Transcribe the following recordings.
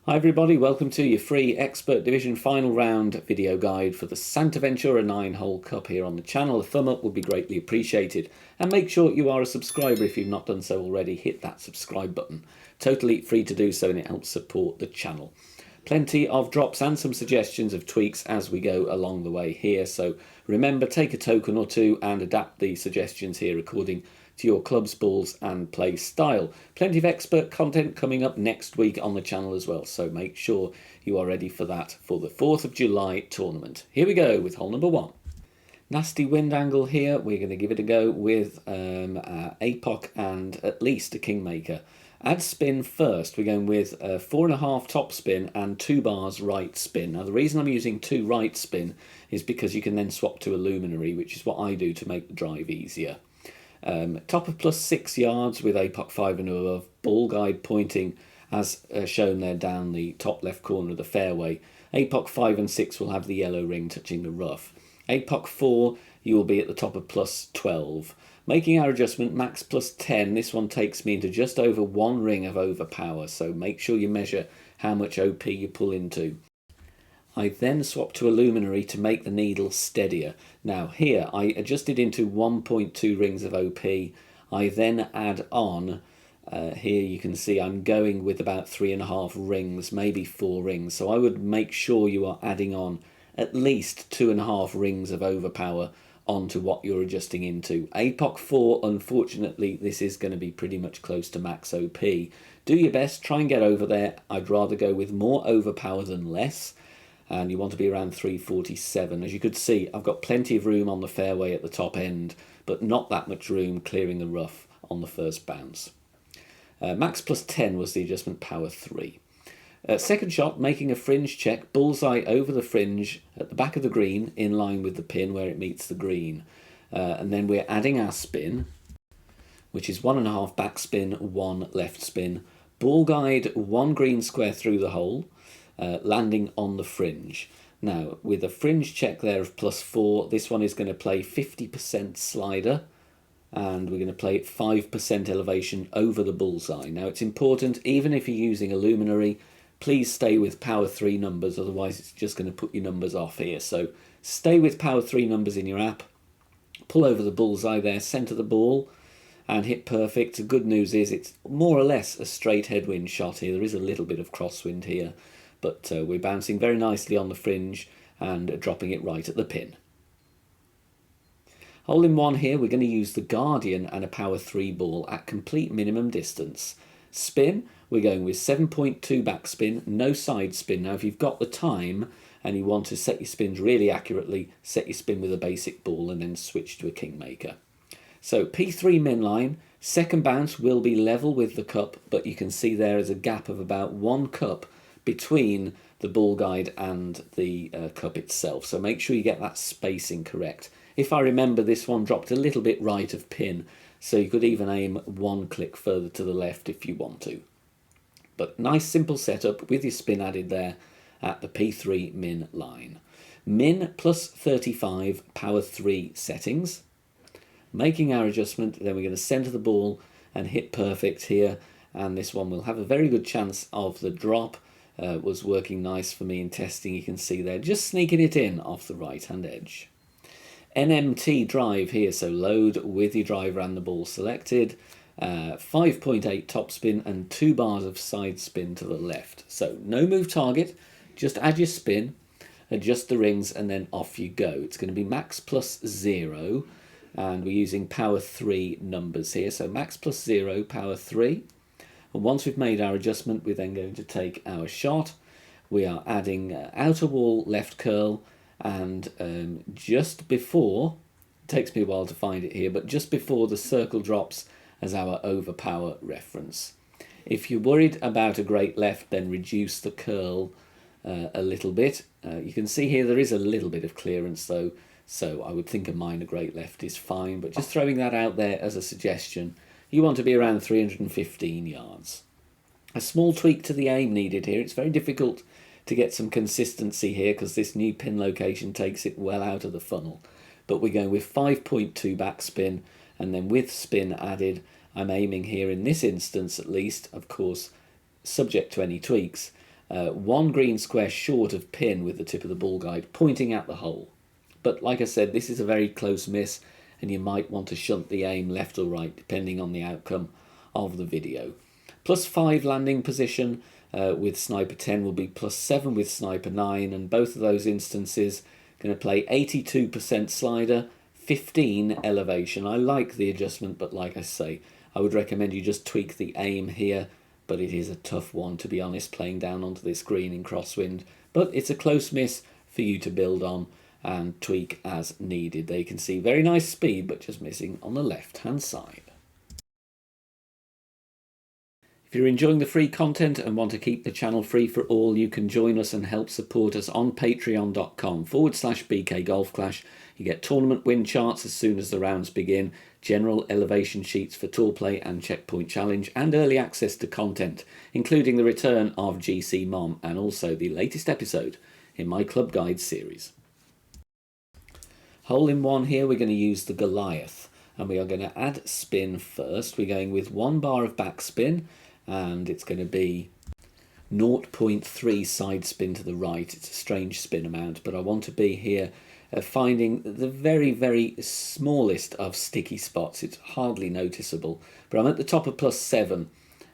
Hi everybody, welcome to your free Expert Division final round video guide for the Santa Ventura 9-hole cup here on the channel. A thumb up would be greatly appreciated, and make sure you are a subscriber if you've not done so already. Hit that subscribe button. Totally free to do so, and it helps support the channel. Plenty of drops and some suggestions of tweaks as we go along the way here, so remember, take a token or two and adapt the suggestions here according to your clubs, balls and play style. Plenty of expert content coming up next week on the channel as well, so make sure you are ready for that for the 4th of July tournament. Here we go with hole number 1. Nasty wind angle here. We're going to give it a go with APOC and at least a Kingmaker. Add spin first. We're going with 4.5 top spin and 2 bars right spin. Now the reason I'm using 2 right spin is because you can then swap to a luminary, which is what I do to make the drive easier. Top of plus 6 yards with APOC 5 and above, ball guide pointing as shown there down the top left corner of the fairway. APOC 5 and 6 will have the yellow ring touching the rough. APOC 4, you will be at the top of plus 12. Making our adjustment, max plus 10, this one takes me into just over 1 ring of overpower, so make sure you measure how much OP you pull into. I then swap to a luminary to make the needle steadier. Now here I adjusted into 1.2 rings of OP. I then add on, here you can see I'm going with about 3.5 rings, maybe 4 rings. So I would make sure you are adding on at least 2.5 rings of overpower onto what you're adjusting into. APOC 4, unfortunately, this is going to be pretty much close to max OP. Do your best, try and get over there. I'd rather go with more overpower than less. And you want to be around 347. As you could see, I've got plenty of room on the fairway at the top end, but not that much room clearing the rough on the first bounce. Max plus 10 was the adjustment, power 3. Second shot, making a fringe check, bullseye over the fringe at the back of the green, in line with the pin where it meets the green. And then we're adding our spin, which is 1.5 back spin, 1 left spin. Ball guide, 1 green square through the hole. Landing on the fringe. Now, with a fringe check there of plus 4, this one is going to play 50% slider, and we're going to play 5% elevation over the bullseye. Now, it's important, even if you're using a luminary, please stay with power 3 numbers, otherwise it's just going to put your numbers off here. So stay with power 3 numbers in your app, pull over the bullseye there, centre the ball, and hit perfect. The good news is it's more or less a straight headwind shot here. There is a little bit of crosswind here, but we're bouncing very nicely on the fringe and dropping it right at the pin. Hole in 1 here, we're going to use the Guardian and a power 3 ball at complete minimum distance. Spin, we're going with 7.2 backspin, no side spin. Now if you've got the time and you want to set your spins really accurately, set your spin with a basic ball and then switch to a Kingmaker. So P3 min line, second bounce will be level with the cup, but you can see there is a gap of about 1 cup between the ball guide and the cup itself, so make sure you get that spacing correct. If I remember, this one dropped a little bit right of pin, so you could even aim 1 click further to the left if you want to. But nice simple setup with your spin added there at the P3 min line. Min plus 35, power 3 settings. Making our adjustment, then we're going to centre the ball and hit perfect here, and this one will have a very good chance of the drop. Was working nice for me in testing, you can see there, just sneaking it in off the right hand edge. NMT drive here, so load with your driver and the ball selected. 5.8 top spin and 2 bars of side spin to the left. So no move target, just add your spin, adjust the rings, and then off you go. It's going to be max plus 0, and we're using power 3 numbers here, so max plus 0, power 3. And once we've made our adjustment, we're then going to take our shot. We are adding outer wall left curl, and just before, it takes me a while to find it here, but just before the circle drops as our overpower reference. If you're worried about a great left, then reduce the curl a little bit. You can see here there is a little bit of clearance though, so I would think a minor great left is fine, but just throwing that out there as a suggestion. You want to be around 315 yards. A small tweak to the aim needed here. It's very difficult to get some consistency here because this new pin location takes it well out of the funnel. But we're going with 5.2 backspin, and then with spin added, I'm aiming here in this instance at least, of course, subject to any tweaks, one green square short of pin with the tip of the ball guide pointing at the hole. But like I said, this is a very close miss, and you might want to shunt the aim left or right depending on the outcome of the video. +5 landing position with sniper 10 will be +7 with sniper 9, and both of those instances going to play 82% slider, 15 elevation. I like the adjustment, but like I say, I would recommend you just tweak the aim here, but it is a tough one, to be honest, playing down onto this green in crosswind. But it's a close miss for you to build on and tweak as needed. There you can see very nice speed, but just missing on the left-hand side. If you're enjoying the free content and want to keep the channel free for all, you can join us and help support us on patreon.com/BK Golf Clash. You get tournament win charts as soon as the rounds begin, general elevation sheets for tour play and checkpoint challenge, and early access to content, including the return of GC Mom and also the latest episode in my Club Guide series. Hole in one here, we're going to use the Goliath, and we are going to add spin first. We're going with 1 bar of backspin, and it's going to be 0.3 side spin to the right. It's a strange spin amount, but I want to be here finding the very, very smallest of sticky spots. It's hardly noticeable, but I'm at the top of +7,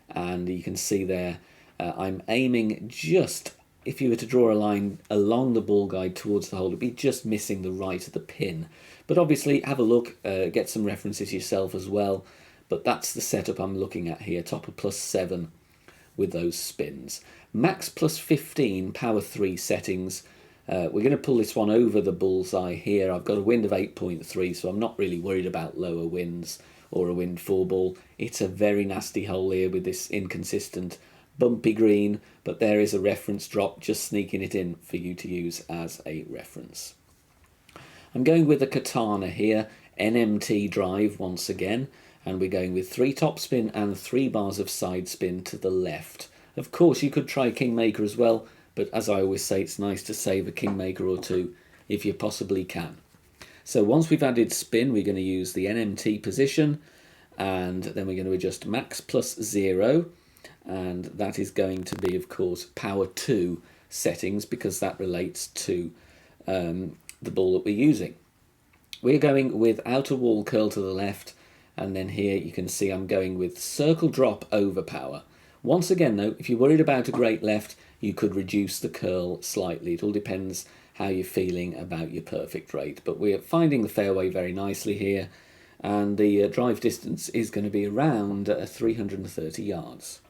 and you can see there I'm aiming just, if you were to draw a line along the ball guide towards the hole, it'd be just missing the right of the pin. But obviously have a look, get some references yourself as well. But that's the setup I'm looking at here, top of +7 with those spins. Max +15, power 3 settings. We're going to pull this one over the bullseye here. I've got a wind of 8.3, so I'm not really worried about lower winds or a wind 4 ball. It's a very nasty hole here with this inconsistent bumpy green, but there is a reference drop, just sneaking it in for you to use as a reference. I'm going with a Katana here, NMT drive once again, and we're going with 3 topspin and 3 bars of side spin to the left. Of course, you could try Kingmaker as well, but as I always say, it's nice to save a Kingmaker or two if you possibly can. So once we've added spin, we're going to use the NMT position, and then we're going to adjust max +0, and that is going to be, of course, power 2 settings, because that relates to the ball that we're using. We're going with outer wall curl to the left, and then here you can see I'm going with circle drop over power. Once again though, if you're worried about a great left, you could reduce the curl slightly. It all depends how you're feeling about your perfect rate. But we're finding the fairway very nicely here, and the drive distance is going to be around 330 yards.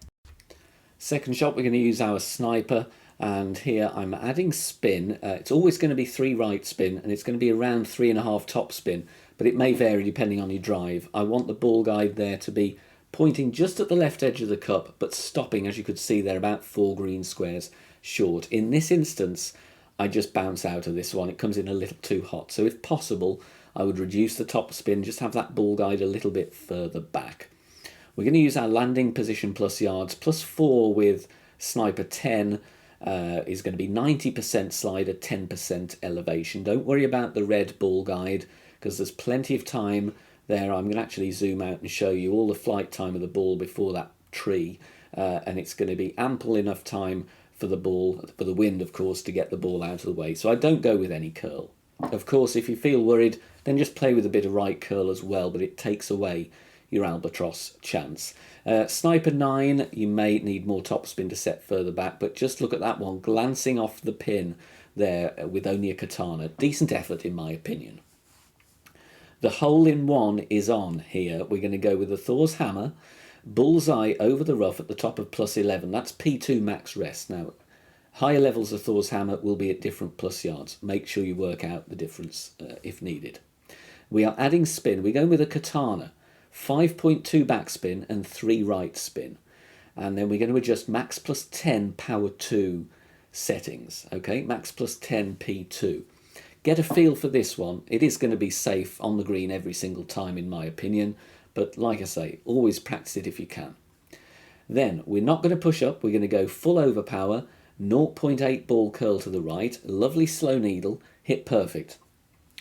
Second shot, we're going to use our sniper, and here I'm adding spin. It's always going to be 3 right spin, and it's going to be around 3.5 top spin, but it may vary depending on your drive. I want the ball guide there to be pointing just at the left edge of the cup, but stopping, as you could see there, about 4 green squares short. In this instance, I just bounce out of this one. It comes in a little too hot, so if possible, I would reduce the top spin, just have that ball guide a little bit further back. We're going to use our landing position plus yards, +4 with sniper 10, is going to be 90% slider, 10% elevation. Don't worry about the red ball guide, because there's plenty of time there. I'm going to actually zoom out and show you all the flight time of the ball before that tree, and it's going to be ample enough time for the ball, for the wind of course, to get the ball out of the way. So I don't go with any curl. Of course, if you feel worried, then just play with a bit of right curl as well, but it takes away your albatross chance. Sniper 9, you may need more topspin to set further back, but just look at that one glancing off the pin there with only a Katana. Decent effort in my opinion. The hole in one is on here. We're going to go with the Thor's Hammer, bullseye over the rough at the top of +11. That's P2 max rest. Now, higher levels of Thor's Hammer will be at different plus yards. Make sure you work out the difference if needed. We are adding spin. We're going with a Katana, 5.2 backspin and 3 right spin. And then we're going to adjust max +10 power 2 settings. Okay, max +10 P2. Get a feel for this one. It is going to be safe on the green every single time in my opinion, but like I say, always practice it if you can. Then we're not going to push up, we're going to go full overpower, 0.8 ball curl to the right, lovely slow needle, hit perfect.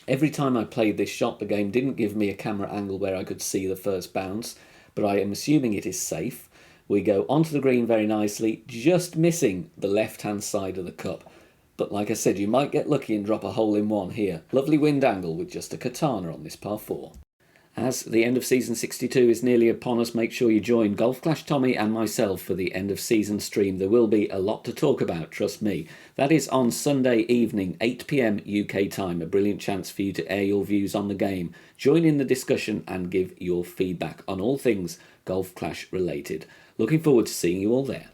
Every time I played this shot, the game didn't give me a camera angle where I could see the first bounce, but I am assuming it is safe. We go onto the green very nicely, just missing the left-hand side of the cup. But like I said, you might get lucky and drop a hole in one here. Lovely wind angle with just a katana on this par 4. As the end of season 62 is nearly upon us, make sure you join Golf Clash Tommy and myself for the end of season stream. There will be a lot to talk about, trust me. That is on Sunday evening, 8 PM UK time. A brilliant chance for you to air your views on the game. Join in the discussion and give your feedback on all things Golf Clash related. Looking forward to seeing you all there.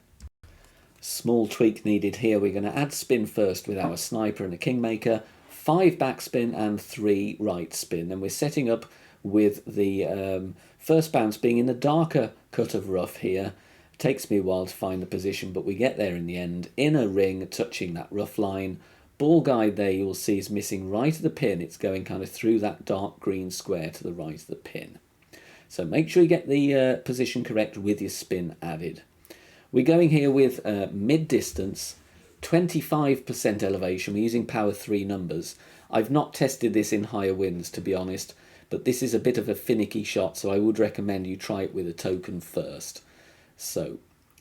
Small tweak needed here. We're going to add spin first with our sniper and a kingmaker, 5 backspin and 3 right spin. And we're setting up with the first bounce being in the darker cut of rough here. It takes me a while to find the position, but we get there in the end. In a ring, touching that rough line. Ball guide there you will see is missing right of the pin. It's going kind of through that dark green square to the right of the pin. So make sure you get the position correct with your spin added. We're going here with mid-distance, 25% elevation. We're using power 3 numbers. I've not tested this in higher winds, to be honest, but this is a bit of a finicky shot, so I would recommend you try it with a token first. So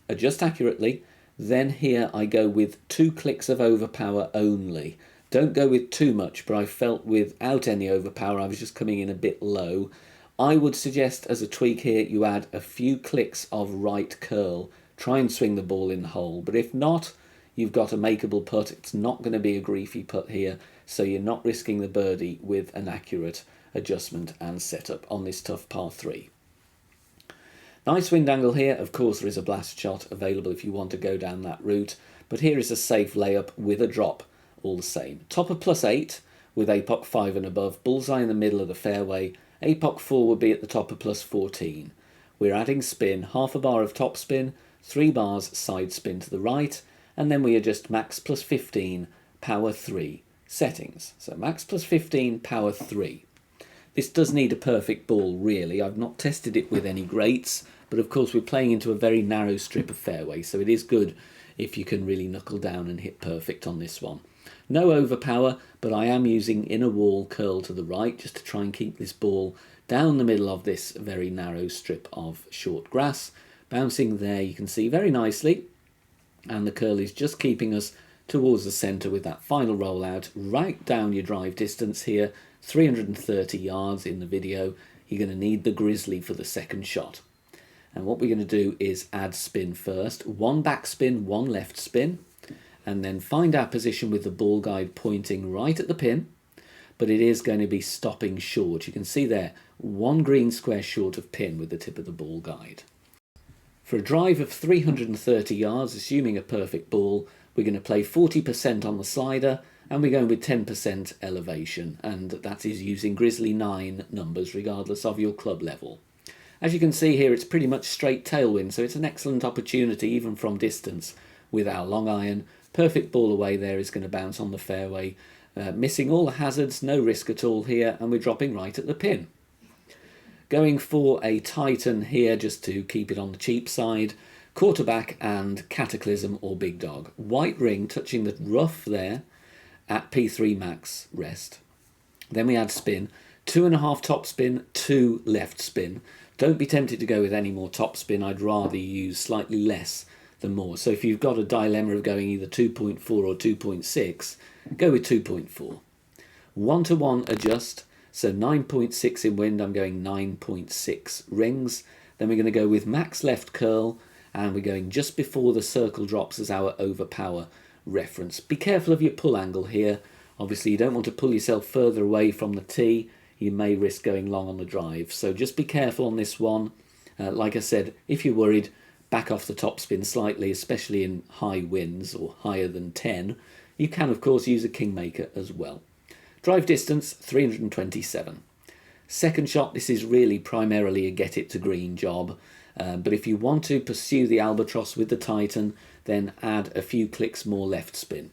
adjust accurately. Then here I go with 2 clicks of overpower only. Don't go with too much, but I felt without any overpower I was just coming in a bit low. I would suggest as a tweak here you add a few clicks of right curl. Try and swing the ball in the hole, but if not, you've got a makeable putt. It's not going to be a griefy putt here, so you're not risking the birdie with an accurate adjustment and setup on this tough par 3. Nice wind angle here. Of course there is a blast shot available if you want to go down that route, but here is a safe layup with a drop all the same. Top of +8 with APOC 5 and above, bullseye in the middle of the fairway. APOC 4 would be at the top of +14. We're adding spin, half a bar of top spin, 3 bars side spin to the right, and then we adjust max +15, power 3 settings. So max +15, power 3. This does need a perfect ball, really. I've not tested it with any greats, but of course we're playing into a very narrow strip of fairway, so it is good if you can really knuckle down and hit perfect on this one. No overpower, but I am using inner wall curl to the right just to try and keep this ball down the middle of this very narrow strip of short grass. Bouncing there, you can see very nicely, and the curl is just keeping us towards the centre with that final rollout right down your drive distance here, 330 yards in the video. You're going to need the grizzly for the second shot. And what we're going to do is add spin first, 1 back spin, 1 left spin, and then find our position with the ball guide pointing right at the pin, but it is going to be stopping short. You can see there, 1 green square short of pin with the tip of the ball guide. For a drive of 330 yards, assuming a perfect ball, we're going to play 40% on the slider, and we're going with 10% elevation, and that is using Grizzly 9 numbers regardless of your club level. As you can see here, it's pretty much straight tailwind, so it's an excellent opportunity even from distance with our long iron. Perfect ball away there is going to bounce on the fairway, missing all the hazards, no risk at all here, and we're dropping right at the pin. Going for a Titan here just to keep it on the cheap side, quarterback and Cataclysm or Big Dog. White ring touching the rough there at P3 max rest. Then we add spin, 2.5 top spin, 2 left spin. Don't be tempted to go with any more top spin. I'd rather use slightly less than more. So if you've got a dilemma of going either 2.4 or 2.6, go with 2.4. 1-to-1 adjust. So 9.6 in wind, I'm going 9.6 rings. Then we're going to go with max left curl, and we're going just before the circle drops as our overpower reference. Be careful of your pull angle here. Obviously you don't want to pull yourself further away from the tee. You may risk going long on the drive. So just be careful on this one. Like I said, if you're worried, back off the top spin slightly, especially in high winds or higher than 10. You can of course use a kingmaker as well. Drive distance 327. Second shot, this is really primarily a get it to green job, but if you want to pursue the albatross with the Titan, then add a few clicks more left spin.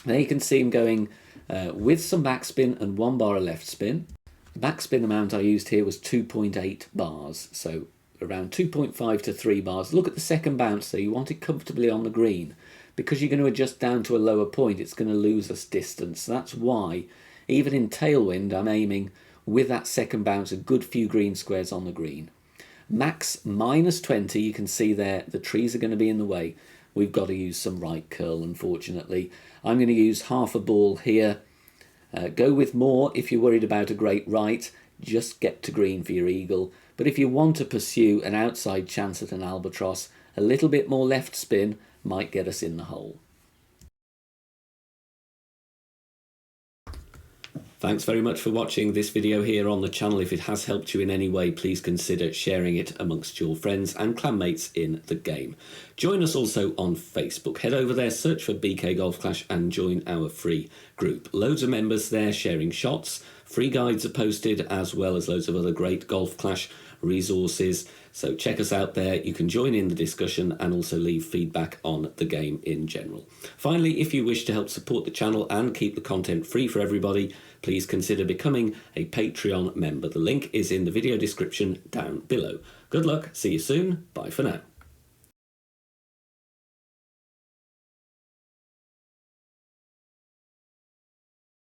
There you can see him going with some backspin and 1 bar of left spin. The backspin amount I used here was 2.8 bars, so around 2.5 to 3 bars. Look at the second bounce there, you want it comfortably on the green. Because you're going to adjust down to a lower point, it's going to lose us distance. So that's why, even in tailwind, I'm aiming with that second bounce a good few green squares on the green. Max -20, you can see there the trees are going to be in the way. We've got to use some right curl, unfortunately. I'm going to use half a ball here. Go with more if you're worried about a great right. Just get to green for your eagle. But if you want to pursue an outside chance at an albatross, a little bit more left spin might get us in the hole. Thanks very much for watching this video here on the channel. If it has helped you in any way, please consider sharing it amongst your friends and clanmates in the game. Join us also on Facebook. Head over there, search for BK Golf Clash and join our free group. Loads of members there sharing shots. Free guides are posted, as well as loads of other great Golf Clash resources. So check us out there. You can join in the discussion and also leave feedback on the game in general. Finally, if you wish to help support the channel and keep the content free for everybody, please consider becoming a Patreon member. The link is in the video description down below. Good luck, see you soon, bye for now.